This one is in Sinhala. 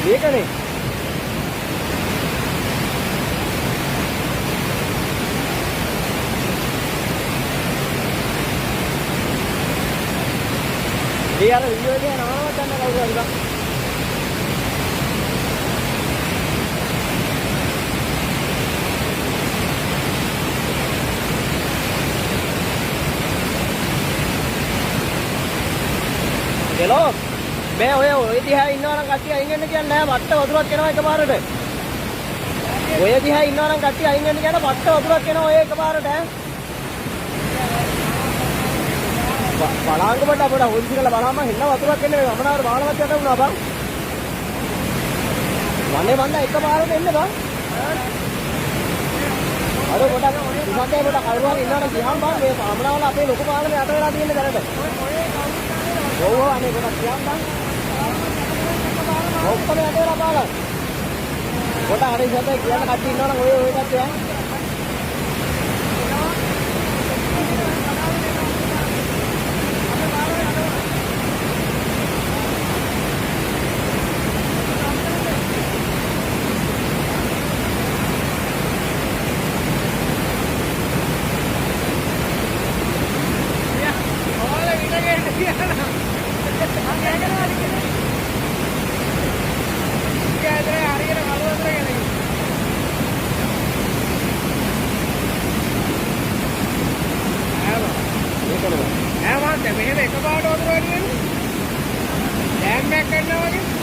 ඒකනේ ඒ අර වීඩියෝ එකේ නමවත් ගන්න කවුරු හරි බං හෙලෝ මේ ඔය දිහා ඉන්නවා නම් කට්ටිය අයින් වෙන්න කියන්නේ නැහැ මට්ට වතුරක් එනවා එකපාරට. ඔය දිහා ඉන්නවා නම් කට්ටිය අයින් වෙන්න කියන මට්ට වතුරක් එනවා ඔය එකපාරට ඈ. බලංගොඩ අපිට හොල්සි කරලා බලන්න හෙන්න වතුරක් එන්නේ මේ ගමනාවර බාලවත් යට වුණා බං. වනේ මන්ද එකපාරට එන්න බං. අර ගොඩක් ඉස්සන්දේ ගොඩක් කවුරුහරි ඉන්නවා නම් ගියාම බං මේ ගමනාවල අපේ ලොකු පාලනේ යට වෙලා තියෙන දැනට. ඔව් අනේ ගොඩක් කියන්න බං. ඔක්කොම යට වෙලා බලන්න. කොට හරි සතේ කියන්න කට්ටිය ඉන්නවා නම් ඔය කට්ටිය ඈ. මෙහෙම එකපාරට වතුර වැඩි වෙන්නේ. ඩෑම් එකක් ගන්නවා වගේ.